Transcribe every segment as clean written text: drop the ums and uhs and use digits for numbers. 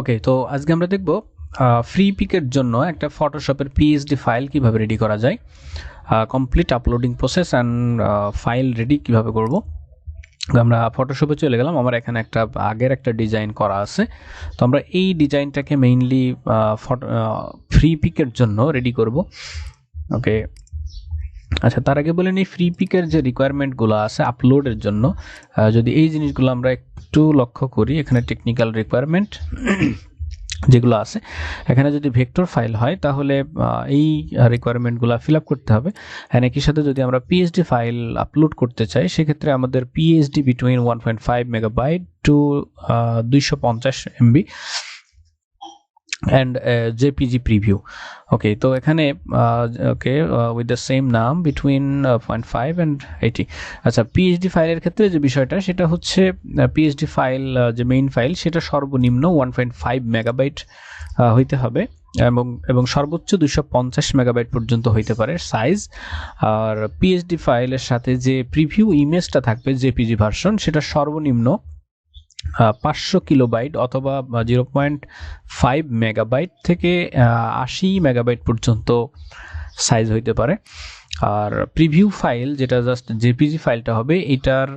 ওকে, তো আজকে আমরা দেখব ফ্রিপিকের জন্য একটা ফটোশপের পিএসডি ফাইল কিভাবে রেডি করা যায়, complete uploading process and file ready কিভাবে করব। আমরা ফটোশপে চলে গেলাম, আমার এখানে একটা আগের একটা ডিজাইন করা আছে, তো আমরা এই ডিজাইনটাকে মেইনলি ফ্রিপিকের জন্য রেডি করব। ওকে, আচ্ছা, তার আগে বলে নিই ফ্রিপিকের যে রিকোয়ারমেন্টগুলো আছে আপলোডের জন্য, যদি এই জিনিসগুলো আমরা একটু লক্ষ্য করি, এখানে টেকনিক্যাল রিকোয়ারমেন্ট যেগুলো আছে, এখানে যদি ভেক্টর ফাইল হয় তাহলে এই রিকোয়ারমেন্টগুলো ফিল আপ করতে হবে। হ্যাঁ, একই সাথে যদি আমরা পিএসডি ফাইল আপলোড করতে চাই সেক্ষেত্রে আমাদের PSD between 1.5 megabyte to 250 MB and JPG preview. Okay, তো এখানে with the same name between 0.5 and 80. আচ্ছা, পিএইচডি ফাইলের ক্ষেত্রে যে বিষয়টা সেটা হচ্ছে পিএইচডি ফাইল যে মেইন ফাইল সেটা সর্বনিম্ন 1.5 মেগাবাইট হইতে হবে এবং সর্বোচ্চ 250 মেগাবাইট পর্যন্ত হইতে পারে সাইজ। আর পিএইচডি ফাইলের সাথে যে প্রিভিউ ইমেজটা থাকবে জেপিজি ভার্সন সেটা সর্বনিম্ন 500 কিলোবাইট অথবা 0.5 মেগাবাইট থেকে 80 মেগাবাইট পর্যন্ত সাইজ হইতে পারে। আর প্রিভিউ ফাইল যেটা জাস্ট জেপিজি ফাইলটা হবে, এটার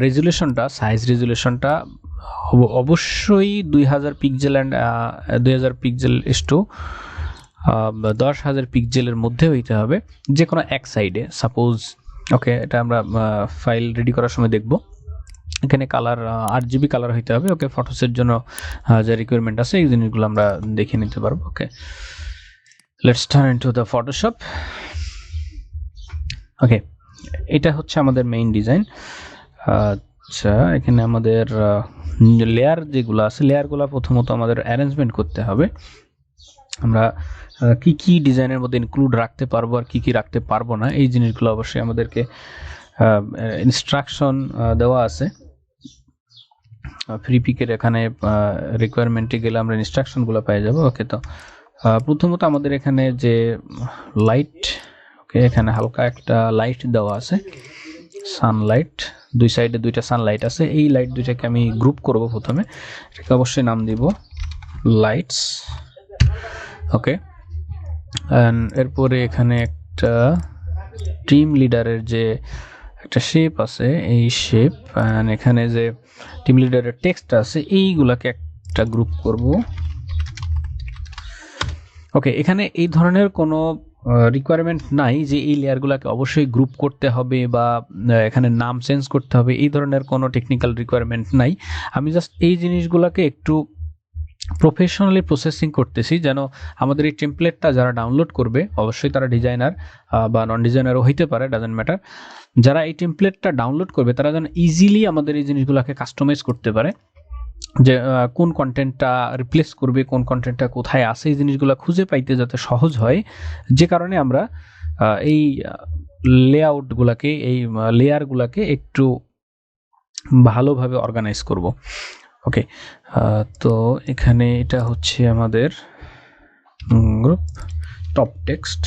রেজুলেশনটা, সাইজ রেজুলেশনটা অবশ্যই 2000 পিক্সেল অ্যান্ড 2000 পিক্সেল টু 10,000 পিক্সেলের মধ্যে হইতে হবে, যে কোনো এক সাইডে সাপোজ। ওকে, এটা আমরা ফাইল রেডি করার সময় দেখব। এখানে কালার 8GB কালার হইতে হবে। ওকে, ফটোসের জন্য যে রিকোয়ারমেন্ট আছে এই জিনিসগুলো আমরা দেখে নিতে পারবো। Okay, let's turn into the Photoshop. Okay, এটা হচ্ছে আমাদের মেইন ডিজাইন। আচ্ছা, এখানে আমাদের লেয়ার যেগুলো আছে, লেয়ারগুলো প্রথমত আমাদের অ্যারেঞ্জমেন্ট করতে হবে। আমরা কি কি ডিজাইনের মধ্যে ইনক্লুড রাখতে পারবো আর কি কি রাখতে পারবো না, এই জিনিসগুলো অবশ্যই আমাদেরকে ইনস্ট্রাকশন দেওয়া আছে। ফ্রিপিকের এখানে রিকোয়ারমেন্টে গেলে আমরা ইনস্ট্রাকশনগুলো পেয়ে যাব। ওকে, তো প্রথমত আমাদের এখানে যে লাইট, ওকে, এখানে হালকা একটা লাইট দেওয়া আছে, সানলাইট, দুই সাইডে দুইটা সানলাইট আছে। এই লাইট দুইটাকে আমি গ্রুপ করব প্রথমে, এটাকে অবশ্যই নাম দিব লাইটস। ওকে, এরপরে এখানে একটা টিম লিডারের যে একটা শেপ আছে, এই শেপ, এখানে যে টিম লিডারের টেক্সট আছে এইগুলাকে একটা গ্রুপ করব। ওকে, এখানে এই ধরনের কোনো রিকোয়ারমেন্ট নাই যে এই লেয়ারগুলোকে অবশ্যই গ্রুপ করতে হবে বা এখানে নাম চেঞ্জ করতে হবে, এই ধরনের কোনো টেকনিক্যাল রিকোয়ারমেন্ট নাই। আমি জাস্ট এই জিনিসগুলোকে একটু প্রফেশনালি প্রসেসিং করতেছি, যেন আমাদের এই টেমপ্লেটটা যারা ডাউনলোড করবে, অবশ্যই তারা ডিজাইনার বা নন ডিজাইনারও হইতে পারে, ডাজেন্ট ম্যাটার, যারা এই টেমপ্লেটটা ডাউনলোড করবে তারা যেন ইজিলি আমাদের এই জিনিসগুলোকে কাস্টমাইজ করতে পারে, যে কোন কন্টেন্টটা রিপ্লেস করবে, কোন কন্টেন্টটা কোথায় আছে, এই জিনিসগুলো খুঁজে পাইতে যাতে সহজ হয়। যে কারণে আমরা এই লেআউটগুলোকে, এই লেয়ারগুলোকে একটু ভালোভাবে অর্গানাইজ করব। ওকে, তো এখানে এটা হচ্ছে আমাদের গ্রুপ টপ টেক্সট।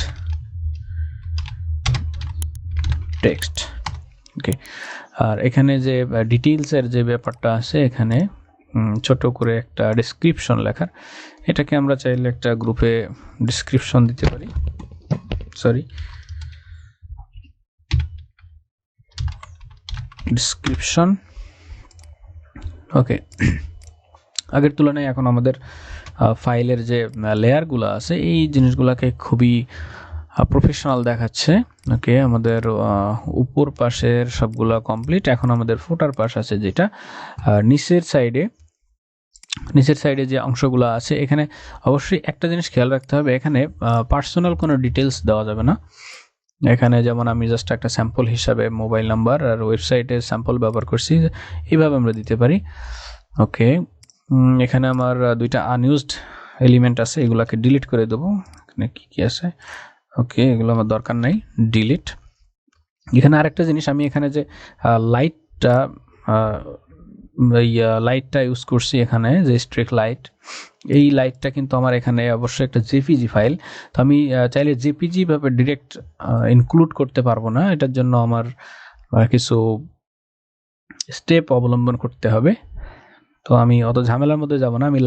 ওকে, আর এখানে যে ডিটেইলসের যে ব্যাপারটা আছে, এখানে ছোট করে একটা ডেসক্রিপশন লেখার, এটাকে আমরা চাইলে একটা গ্রুপে ডেসক্রিপশন দিতে পারি। ডেসক্রিপশন। ওকে, আগের তুলনায় এখন আমাদের ফাইলের যে লেয়ারগুলো আছে এই জিনিসগুলোকে খুবই প্রফেশনাল দেখাচ্ছে। ওকে, আমাদের উপর পাশের সবগুলো কমপ্লিট। এখন আমাদের ফুটার পাশ আছে, যেটা নিচের সাইডে যে অংশগুলো আছে, এখানে অবশ্যই একটা জিনিস খেয়াল রাখতে হবে, এখানে পার্সোনাল কোনো ডিটেলস দেওয়া যাবে না। এখানে যেমন আমি জাস্ট একটা স্যাম্পল হিসাবে মোবাইল নাম্বার আর ওয়েবসাইটের স্যাম্পল ব্যবহার করছি, এইভাবে আমরা দিতে পারি। ওকে, এখানে আমার দুইটা আনইউজড এলিমেন্ট আছে, এগুলাকে ডিলিট করে দেবো। এখানে কি আছে, ওকে, এগুলো আমার দরকার নাই, ডিলিট। এখানে আরেকটা জিনিস, আমি এখানে যে লাইটটা ইউজ করছি, এখানে যে স্ট্রিক লাইট, এই লাইটটা কিন্তু আমার এখানে অবশ্যই একটা জেপিজি ফাইল, তো আমি চাইলে জেপিজি ভাবে ডিরেক্ট ইনক্লুড করতে পারবো না, এটার জন্য আমার কিছু স্টেপ অবলম্বন করতে হবে। তো আমি অত ঝামেলার মধ্যে যাব না, আমি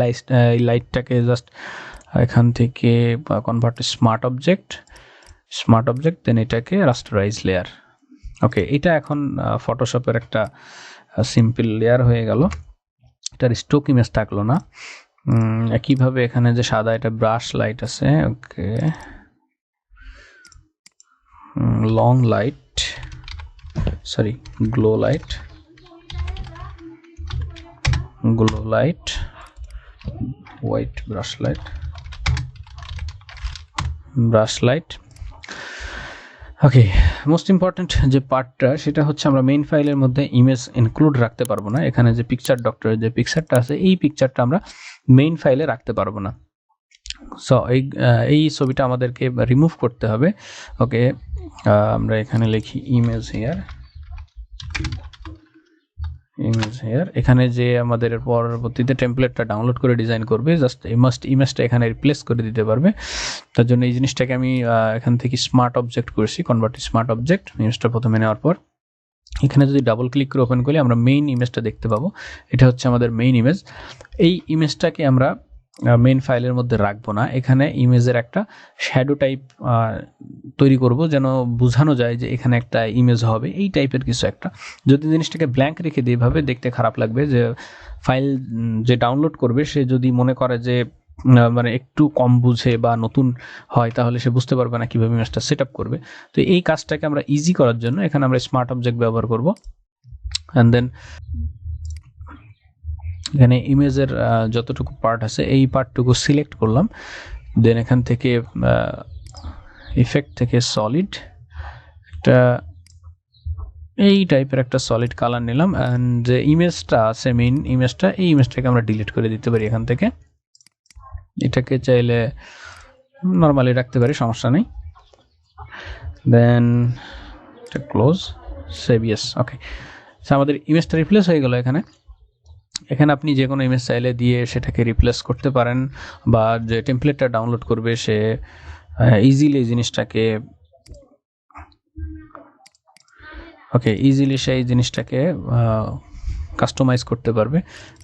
লাইটটাকে জাস্ট এখান থেকে কনভার্ট স্মার্ট অবজেক্ট দেন এটাকে রাস্টারাইজ লেয়ার। ওকে, এটা এখন ফটোশপের একটা সিম্পল লেয়ার হয়ে গেল, এটার স্টক ইমেজ থাকলো না। একইভাবে এখানে যে সাদা এটা ব্রাশ লাইট আছে, okay long light, sorry glow light, white brush light. Okay, most important যে পার্টটা সেটা হচ্ছে আমরা মেইন ফাইলের মধ্যে ইমেজ ইনক্লুড রাখতে পারবো না। এখানে যে পিকচার ডক্টরের যে পিকচারটা আছে এই পিকচারটা আমরা মেইন ফাইলে রাখতে পারবো না। সো এই ছবিটা আমাদেরকে রিমুভ করতে হবে। ওকে, আমরা এখানে লিখি ইমেজ হেয়ার। এখানে যে আমাদের পরবর্তীতে টেমপ্লেটটা ডাউনলোড করে ডিজাইন করবে, জাস্ট ইমেজটা এখানে রিপ্লেস করে দিতে পারবে। তার জন্য এই জিনিসটাকে আমি এখান থেকে স্মার্ট অবজেক্ট করেছি, কনভার্ট স্মার্ট অবজেক্ট। ইমেজটা প্রথমে নেওয়ার পর এখানে যদি ডাবল ক্লিক করে ওপেন করি আমরা মেইন ইমেজটা দেখতে পাবো। এটা হচ্ছে আমাদের মেইন ইমেজ। এই ইমেজটাকে আমরা মেইন ফাইলের মধ্যে রাখবো না, এখানে ইমেজের একটা শ্যাডো টাইপ তৈরি করব যেন বোঝানো যায় যে এখানে একটা ইমেজ হবে, এই টাইপের কিছু একটা। যদি জিনিসটাকে ব্ল্যাঙ্ক রেখে দিই এভাবে দেখতে খারাপ লাগবে, যে ফাইল যে ডাউনলোড করবে সে যদি মনে করে যে মানে একটু কম বুঝে বা নতুন হয় তাহলে সে বুঝতে পারবে না কিভাবে ইমেজটা সেট আপ করবে। তো এই কাজটাকে আমরা ইজি করার জন্য এখানে আমরা স্মার্ট অবজেক্ট ব্যবহার করব। অ্যান্ড দেন এখানে ইমেজের যতটুকু পার্ট আছে এই পার্টটুকু সিলেক্ট করলাম। দেন এখান থেকে ইফেক্ট থেকে সলিড একটা এই টাইপের একটা সলিড কালার নিলাম। অ্যান্ড যে ইমেজটা আছে মেইন ইমেজটা, এই ইমেজটাকে আমরা ডিলিট করে দিতে পারি এখান থেকে। এটাকে চাইলে নর্মালি রাখতে পারি, সমস্যা নেই। দেন এটা ক্লোজ, সেভ ইয়েস। ওকে, আমাদের ইমেজটা রিপ্লেস হয়ে গেল। এখানে আপনি যে কোনো ইমেজ চাইলে দিয়ে সেটাকে রিপ্লেস করতে পারেন, বা যে টেমপ্লেটটা ডাউনলোড করবে সে ইজিলি জিনিসটাকে সেই জিনিসটাকে কাস্টমাইজ করতে পারবে।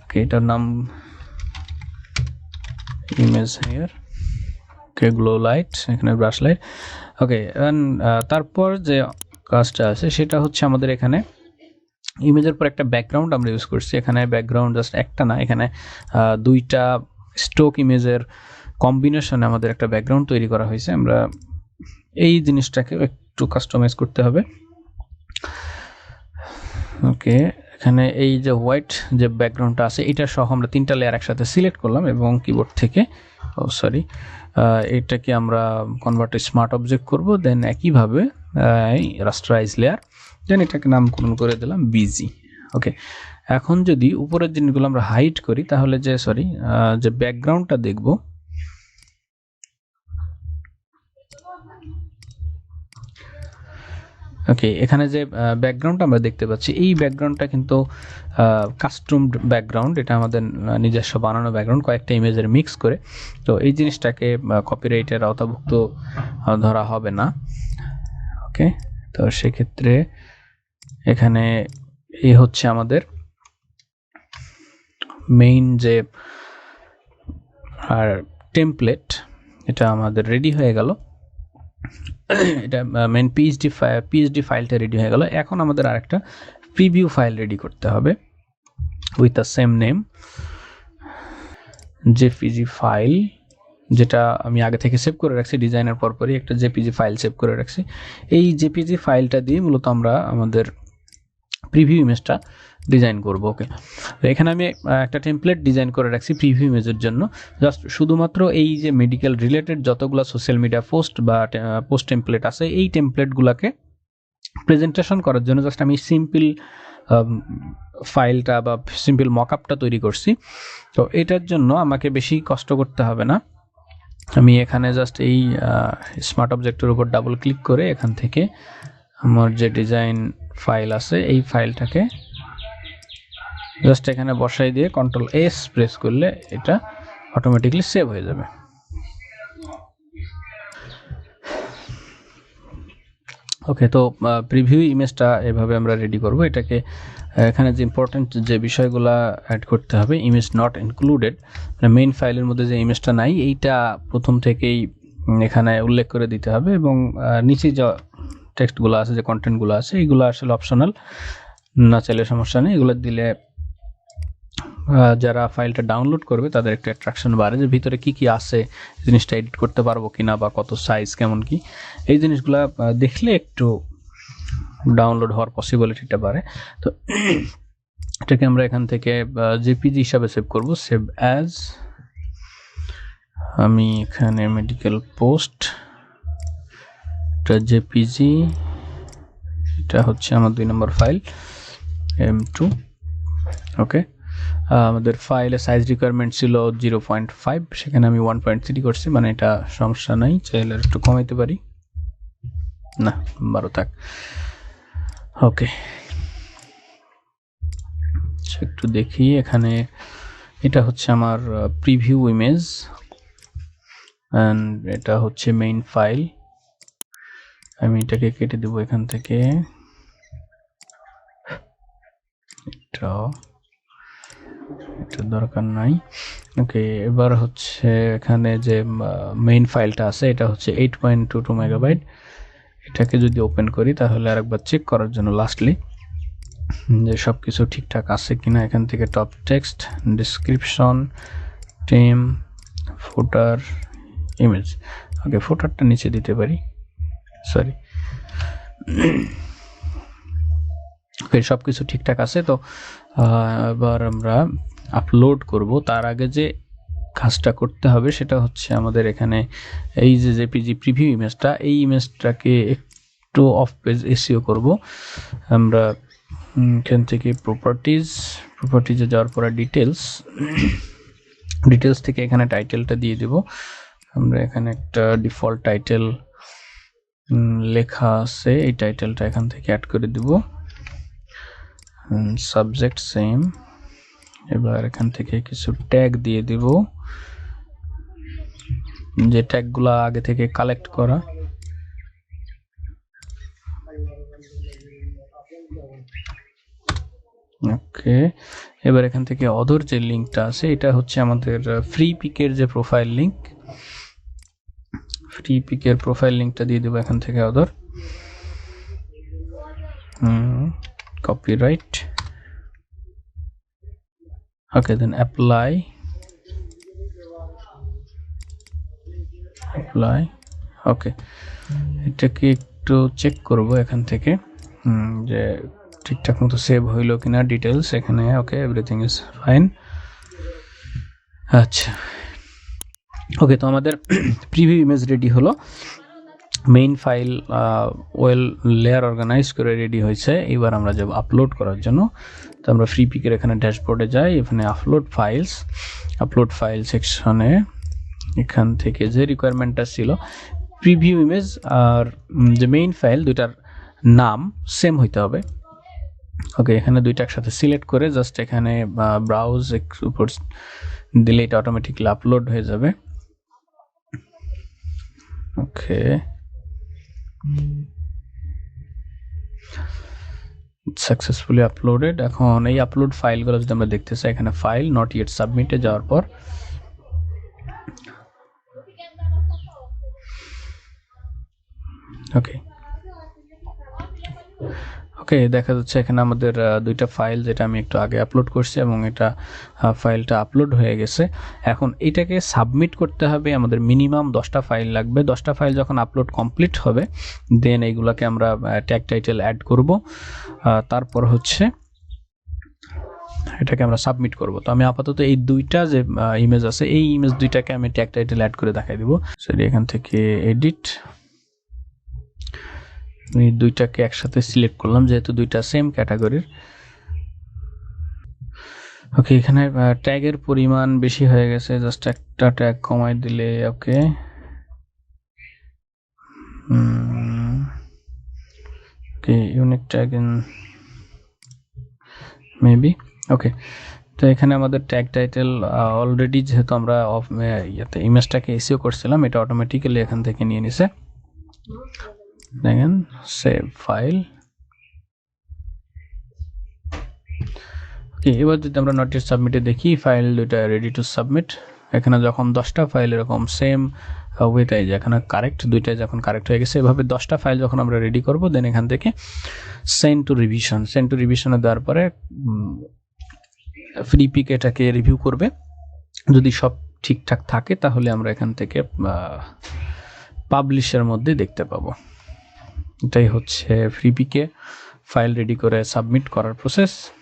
ওকে, এটার নাম ইমেজ হেয়ার। ওকে, গ্লো লাইট, এখানে ব্রাশ লাইট। ওকে, তারপর যে কাজটা আছে সেটা হচ্ছে আমাদের এখানে ইমেজের পর একটা ব্যাকগ্রাউন্ড আমরা ইউজ করছি। এখানে ব্যাকগ্রাউন্ড জাস্ট একটা না, এখানে দুইটা স্টক ইমেজের কম্বিনেশনে আমাদের একটা ব্যাকগ্রাউন্ড তৈরি করা হয়েছে। আমরা এই জিনিসটাকে একটু কাস্টমাইজ করতে হবে। ওকে, এখানে এই যে হোয়াইট যে ব্যাকগ্রাউন্ডটা আছে এটা সহ আমরা তিনটা লেয়ার একসাথে সিলেক্ট করলাম এবং কিবোর্ড থেকে এটাকে আমরা কনভার্ট স্মার্ট অবজেক্ট করব। দেন একইভাবে রাস্টারাইজ লেয়ার, দেন এটাকে নামকরণ করে দিলাম বিজি। ওকে, এখন যদি উপরের জিনিসগুলো আমরা হাইড করি তাহলে যে ব্যাকগ্রাউন্ডটা দেখব, ওকে, এখানে যে ব্যাকগ্রাউন্ডটা আমরা দেখতে পাচ্ছি এই ব্যাকগ্রাউন্ডটা কিন্তু কাস্টমড ব্যাকগ্রাউন্ড, এটা আমাদের নিজস্ব বানানো ব্যাকগ্রাউন্ড কয়েকটা ইমেজের মিক্স করে। তো এই জিনিসটাকে কপিরাইটের আওতাভুক্ত ধরা হবে না। ওকে, তো সেক্ষেত্রে এখানে এই হচ্ছে আমাদের মেইন যে টেমপ্লেট, এটা আমাদের রেডি হয়ে গেল। এটা মেইন পিএইচডি ফাইলটা রেডি হয়ে গেল। এখন আমাদের আরেকটা প্রিভিউ ফাইল রেডি করতে হবে with the same name, JPG file, যেটা আমি আগে থেকে সেভ করে রাখছি ডিজাইনের পরপরই একটা জেপিজি ফাইল সেভ করে রাখছি। এই জেপিজি ফাইলটা দিয়ে মূলত আমরা আমাদের প্রিভিউ ইমেজটা ডিজাইন করব। ওকে, তো এখানে আমি একটা টেমপ্লেট ডিজাইন করে রাখছি প্রিভিউ ইমেজের জন্য। জাস্ট শুধুমাত্র এই যে মেডিকেল রিলেটেড যতগুলো সোশ্যাল মিডিয়া পোস্ট বা পোস্ট টেমপ্লেট আছে এই টেমপ্লেটগুলোকে প্রেজেন্টেশন করার জন্য জাস্ট আমি সিম্পল ফাইলটা বা সিম্পল মকআপটা তৈরি করছি। তো এটার জন্য আমাকে বেশি কষ্ট করতে হবে না। আমি এখানে জাস্ট এই স্মার্ট অবজেক্টের উপর ডাবল ক্লিক করে এখান থেকে আমার যে ডিজাইন ফাইল আছে এই ফাইলটাকে জাস্ট এখানে বসাই দিয়ে কন্ট্রোল এস প্রেস করলে এটা অটোমেটিকলি সেভ হয়ে যাবে। ওকে, তো প্রিভিউ ইমেজটা এভাবে আমরা রেডি করব। এটাকে এখানে যে ইম্পর্টেন্ট যে বিষয়গুলো অ্যাড করতে হবে, ইমেজ নট ইনক্লুডেড, মানে মেইন ফাইলের মধ্যে যে ইমেজটা নাই এইটা প্রথম থেকেই এখানে উল্লেখ করে দিতে হবে, এবং নিচে যে টেক্সটগুলো আছে, যে কন্টেন্টগুলো আছে, এইগুলো আসলে অপশনাল, না চাইলে সমস্যা নেই। এগুলো দিলে যারা ফাইলটা ডাউনলোড করবে তাদের একটা অ্যাট্রাকশন বাড়ে, যে ভিতরে কি কি আছে, জিনিসটা এডিট করতে পারবো কিনা, বা কত সাইজ কেমন কি, এই জিনিসগুলো দেখলে একটু ডাউনলোড হওয়ার পসিবিলিটিটা বাড়ে। তো এটাকে আমরা এখান থেকে জেপিজি হিসাবে সেভ করব। সেভ অ্যাজ, আমি এখানে মেডিকেল পোস্ট, এটা জেপিজি, এটা হচ্ছে আমার 2 নম্বর ফাইল M2। ওকে, আমাদের ফাইলে সাইজ রিকোয়ারমেন্ট ছিল 0.5, সেখানে আমি 1.3 করছি, মানে এটা সমস্যা নাই, চাইলে একটু কমাইতে পারি, না 12 থাক। ওকে, একটু দেখি এখানে, এটা হচ্ছে আমার প্রিভিউ ইমেজ, এন্ড এটা হচ্ছে মেইন ফাইল। আমি এটাকে কেটে দেব এখান থেকে, এটা দরকার নাই। ওকে, এবার হচ্ছে এখানে যে মেইন ফাইলটা আছে, এটা হচ্ছে 8.22 মেগাবাইট। এটাকে যদি ওপেন করি তাহলে আরেকবার চেক করার জন্য লাস্টলি যে সব কিছু ঠিকঠাক আছে কিনা, এখান থেকে টপ টেক্সট, ডেসক্রিপশন, টেম, ফুটার, ইমেজ। ওকে, ফুটারটা নিচে দিতে পারি, সরি। ওকে, সব কিছু ঠিকঠাক আছে। তো এবার আমরা আপলোড করব। তার আগে যে কাজটা করতে হবে সেটা হচ্ছে আমাদের এখানে এই যে জেপিজি প্রিভিউ ইমেজটা, এই ইমেজটাকে একটু অফ পেজ এসইও করব। আমরা এখান থেকে প্রপার্টিজে যাওয়ার পরে ডিটেলস থেকে এখানে টাইটেলটা দিয়ে দেব। আমরা এখানে একটা ডিফল্ট টাইটেল লেখা আছে, এই টাইটেলটা এখান থেকে অ্যাড করে দেব। Subject same. এবার এখান থেকে কিছু ট্যাগ দিয়ে দেব, যে ট্যাগগুলো আগে থেকে কালেক্ট করা। ওকে, এবার এখান থেকে অদর যে লিঙ্কটা আছে, এটা হচ্ছে আমাদের ফ্রিপিকের যে প্রোফাইল লিঙ্ক, ফ্রিপিকের প্রোফাইল লিঙ্কটা দিয়ে দেবো এখান থেকে অদর। কপিরাইট। ওকে, দেন অ্যাপ্লাই। ওকে, এটাকে একটু চেক করব এখান থেকে যে ঠিকঠাক মতো সেভ হইলো কিনা ডিটেলস এখানে। Okay, everything is fine. আচ্ছা, ওকে, তো আমাদের প্রিভিউ ইমেজ রেডি হলো, main file well layer organise করে রেডি হয়েছে। এবার আমরা যাব আপলোড করার জন্য। তো আমরা ফ্রিপিকের এখানে ড্যাশবোর্ডে যাই, এখানে আপলোড ফাইল সেকশনে এখান থেকে যে রিকোয়ারমেন্টটা ছিল, প্রিভিউ ইমেজ আর যে মেইন ফাইল, দুইটার নাম সেম হইতে হবে। ওকে, এখানে দুইটা একসাথে সিলেক্ট করে জাস্ট এখানে ব্রাউজ উপর দিলে এটা অটোমেটিকলি আপলোড হয়ে যাবে। ওকে, সাকসেসফুলি আপলোডেড। এখন এই আপলোড ফাইলগুলো যদি আমরা দেখতে চাই, এখানে ফাইল নট ইয়েট সাবমিটে যাওয়ার পর ওকে দেখা যাচ্ছে এখানে আমাদের দুইটা ফাইল, যেটা আমি একটু আগে আপলোড করছি, এবং এটা ফাইলটা আপলোড হয়ে গেছে। এখন এটাকে সাবমিট করতে হবে, আমাদের মিনিমাম 10টা ফাইল লাগবে। 10টা ফাইল যখন আপলোড কমপ্লিট হবে, দেন এইগুলোকে আমরা ট্যাগ টাইটেল অ্যাড করব, তারপর হচ্ছে এটাকে আমরা সাবমিট করব। তো আমি আপাতত এই দুইটা যে ইমেজ আছে, এই ইমেজ দুইটাকে আমি ট্যাগ টাইটেল অ্যাড করে দেখাই দিব। সরি, এখান থেকে এডিট, আমি দুইটাকে একসাথে সিলেক্ট করলাম যেহেতু দুইটা সেম ক্যাটাগরির। ওকে, এখানে ট্যাগের পরিমাণ বেশি হয়ে গেছে, জাস্ট একটা ট্যাগ কমাই দিলে। ওকে, ইউনিক ট্যাগ ইন মেবি। ওকে, তো এখানে আমাদের ট্যাগ টাইটেল অলরেডি যেহেতু আমরা ইমেজটাকে এসইও করছিলাম, এটা অটোমেটিক্যালি এখান থেকে নিয়ে নিছে। দেখেন সেভ ফাইল। ওকে, এবার যদি আমরা নট ইয়েট সাবমিটে দেখি, ফাইল দুইটা রেডি টু সাবমিট। এখানে যখন 10টা ফাইল এরকম সেম ওয়েতে, যেখানে কারেক্ট, দুইটাই যখন কারেক্ট হয়ে গেছে, এভাবে 10টা ফাইল যখন আমরা রেডি করব, দেন এখান থেকে সেন্ড টু রিভিশনে দেওয়ার পরে ফ্রিপিক এটাকে রিভিউ করবে। যদি সব ঠিকঠাক থাকে তাহলে আমরা এখান থেকে পাবলিশের মধ্যে দেখতে পাবো। এটাই হচ্ছে ফ্রিপিকে ফাইল রেডি করে সাবমিট করার প্রসেস।